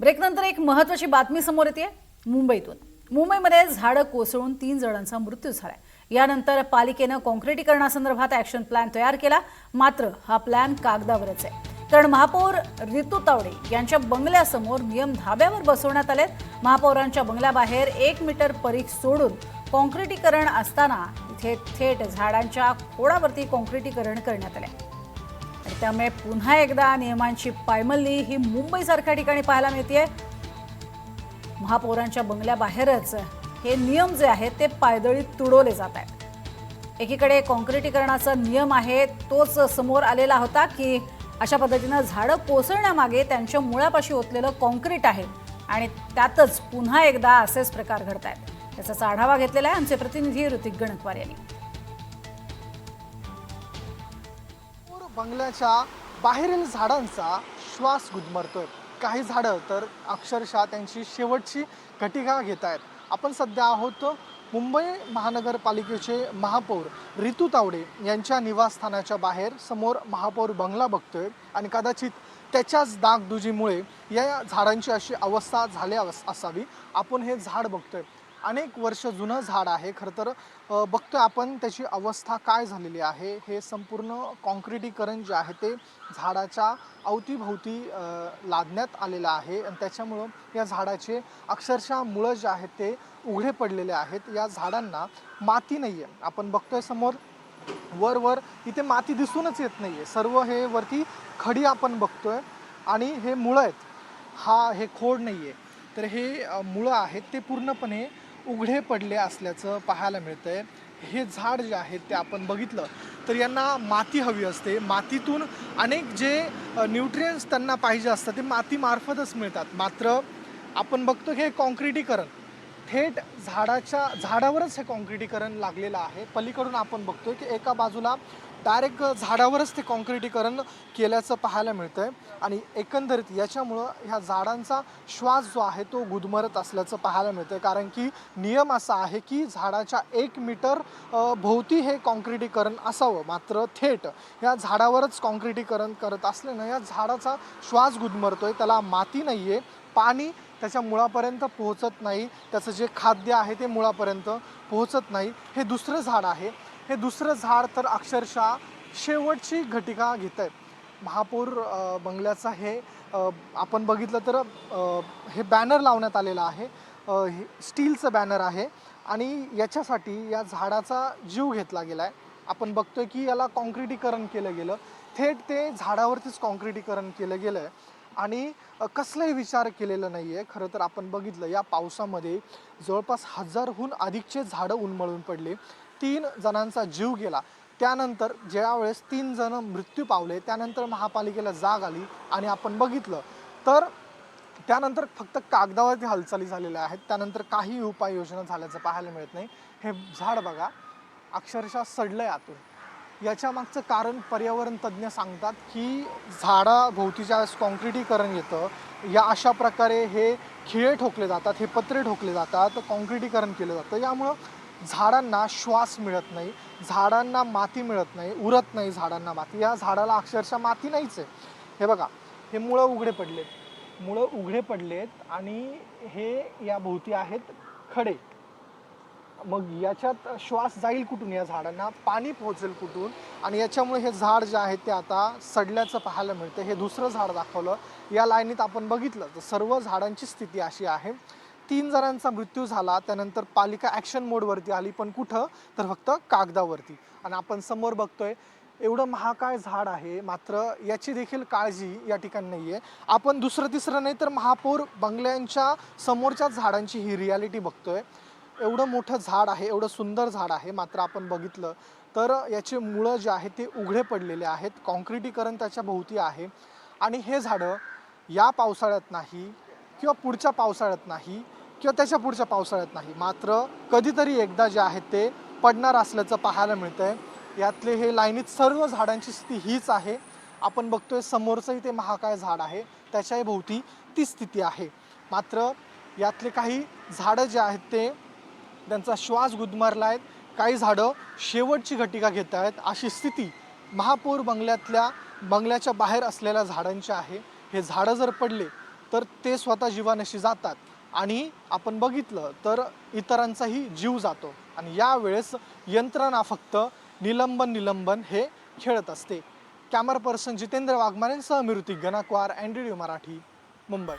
ब्रेकनंतर एक महत्त्वाची बातमी समोर येते मुंबईतून। मुंबईमध्ये झाडं कोसळून 3 जणांचा मृत्यू झालाय। यानंतर पालिकेने काँक्रिटीकरणासंदर्भात ॲक्शन प्लॅन तयार केला, मात्र हा प्लॅन कागदावरच आहे। कारण महापौर रितू तावडे यांच्या बंगल्यासमोर नियम धाब्यावर बसवण्यात आले। महापौरांच्या बंगल्याबाहेर 1 मीटर परीघ सोडून काँक्रिटीकरण असताना इथे थेट झाडांच्या खोडावरती काँक्रिटीकरण करण्यात आले। आणि त्यामुळे पुन्हा एकदा नियमांची पायमल्ली ही मुंबईसारख्या ठिकाणी पाहायला मिळते। महापौरांच्या बंगल्याबाहेरच हे नियम जे आहेत ते पायदळी तुडवले जात आहेत। एकीकडे काँक्रिटीकरणाचा नियम आहे तोच समोर आलेला होता की अशा पद्धतीने झाडं कोसळण्यामागे त्यांच्या मुळापाशी ओतलेलं काँक्रीट आहे आणि त्यातच पुन्हा एकदा असेच प्रकार घडत आहेत। याचा आढावा घेतलेला आहे आमचे प्रतिनिधी ऋतिक गणकवार यांनी। बंगल्याच्या बाहेरील झाडांचा श्वास गुदमरतोय। काही झाडं तर अक्षरशः त्यांची शेवटची घटिका घेत आहेत। आपण सध्या आहोत मुंबई महानगरपालिकेचे महापौर रितू तावडे यांच्या निवासस्थानाच्या बाहेर। समोर महापौर बंगला बघतोय आणि कदाचित त्याच्याच डागडुजीमुळे या झाडांची अशी अवस्था झाली असावी। आपण हे झाड बघतोय, अनेक वर्ष जुनं झाड आहे। खरं तर बघतोय आपण त्याची अवस्था काय झालेली आहे। हे संपूर्ण काँक्रिटीकरण जे आहे ते झाडाच्या अवतीभोवती लादण्यात आलेलं आहे आणि त्याच्यामुळं या झाडाचे अक्षरशः मुळं जे आहेत ते उघडे पडलेले आहेत। या झाडांना माती नाही आहे। आपण बघतोय समोर वर इथे माती दिसूनच येत नाही आहे। सर्व हे वरती खडी आपण बघतोय आणि हे मुळं आहेत, हे खोड नाही आहे। तर हे मुळं आहेत ते पूर्णपणे उघडे पडले असल्याचं पाहायला मिळतंय। हे झाड जे आहे ते आपण बघितलं तर यांना माती हवी असते। मातीतून अनेक जे न्यूट्रिएंट्स त्यांना पाहिजे असतात ते मातीमार्फतच मिळतात। मात्र आपण बघतो हे काँक्रिटीकरण थेट झाडावरच हे काँक्रिटीकरण लागलेलं आहे। पलीकडून आपण बघतोय की एका बाजूला डायरेक्ट झाडावरच ते काँक्रिटीकरण केल्याचं पाहायला मिळतंय आणि एकंदरीत याच्यामुळं ह्या झाडांचा श्वास जो आहे तो गुदमरत असल्याचं पाहायला मिळतंय। कारण की नियम असा आहे की झाडाच्या 1 मीटर भोवती हे काँक्रिटीकरण असावं, मात्र थेट या झाडावरच काँक्रिटीकरण करत असल्यानं या झाडाचा श्वास गुदमरतोय। त्याला माती नाही आहे, पाणी त्याच्या मुळापर्यंत पोहोचत नाही, त्याचं जे खाद्य आहे ते मुळापर्यंत पोहोचत नाही। हे दुसरं झाड आहे, हे दुसरं झाड तर अक्षरशः शेवटची घटिका घेत आहेत। महापौर बंगल्याचा हे आपण बघितलं तर हे बॅनर लावण्यात आलेलं आहे, हे स्टीलचं बॅनर आहे आणि याच्यासाठी या झाडाचा जीव घेतला गेला आहे। आपण बघतोय की याला काँक्रिटीकरण केलं गेलं, थेट ते झाडावरतीच काँक्रिटीकरण केलं गेलं आहे आणि कसलाही विचार केलेला नाही आहे। खरं तर आपण बघितलं या पावसामध्ये जवळपास 1000हून अधिकचे झाडं उन्मळून पडले, 3 जणांचा जीव गेला। त्यानंतर ज्यावेळेस 3 जण मृत्यू पावले त्यानंतर महापालिकेला जाग आली आणि आपण बघितलं तर त्यानंतर फक्त कागदावरती हालचाली झालेल्या आहेत। त्यानंतर काही उपाययोजना झाल्याचं पाहायला मिळत नाही। हे झाड बघा अक्षरशः सडलंय आतून। याच्या मागचं कारण पर्यावरण तज्ज्ञ सांगतात की झाडाभोवती ज्यावेळेस काँक्रिटीकरण येतं या अशा प्रकारे हे खिळे ठोकले जातात, हे पत्रे ठोकले जातात, काँक्रिटीकरण केलं जातं। यामुळं झाडांना श्वास मिळत नाही, झाडांना माती मिळत नाही, उरत नाही झाडांना माती। या झाडाला अक्षरशः माती नाहीच आहे। हे बघा हे मुळं उघडे पडलेत आणि हे या भोवती आहेत खडे। मग याच्यात श्वास जाईल कुठून, या झाडांना पाणी पोहोचेल कुठून? आणि याच्यामुळे हे झाड जे आहे ते आता सडल्याचं पाहायला मिळतं। हे दुसरं झाड दाखवलं, या लाईनीत आपण बघितलं तर सर्व झाडांची स्थिती अशी आहे। 3 जणांचा मृत्यू झाला, त्यानंतर पालिका ॲक्शन मोडवरती आली, पण कुठं तर फक्त कागदावरती। आणि आपण समोर बघतोय एवढं महाकाय झाड आहे, मात्र याची देखील काळजी या ठिकाणी नाही आहे। आपण दुसरं तिसरं नाही तर महापौर बंगल्यांच्या समोरच्या झाडांची ही रियालिटी बघतोय। एवढं मोठं झाड आहे, एवढं सुंदर झाड आहे, मात्र आपण बघितलं तर याचे मुळं जे आहेत ते उघडे पडलेले आहेत, काँक्रिटीकरण त्याच्या भोवती आहे आणि हे झाडं या पावसाळ्यात नाही किंवा पुढच्या पावसाळ्यात नाही किंवा त्याच्या पुढच्या पावसाळ्यात नाही, मात्र कधीतरी एकदा जे आहेत ते पडणार असल्याचं पाहायला मिळतंय। यातले हे लाईनीत सर्व झाडांची स्थिती हीच आहे। आपण बघतोय समोरचंही ते महाकाय झाड आहे, त्याच्याही भोवती ती स्थिती आहे। मात्र यातले काही झाडं जे आहेत ते त्यांचा श्वास गुदमरला आहेत, काही झाडं शेवटची घटिका घेत आहेत। अशी स्थिती महापौर बंगल्याच्या बाहेर असलेल्या झाडांची आहे। हे झाडं जर पडले तर ते स्वतः जीवानिशी जातात आणि आपण बघितलं तर इतरांचाही जीव जातो आणि यावेळेस यंत्रणा फक्त निलंबन हे खेळत असते. कॅमेरा पर्सन जितेंद्र वाघमारेंसह मी ऋतिक गणाकवार, NDTV मराठी, मुंबई.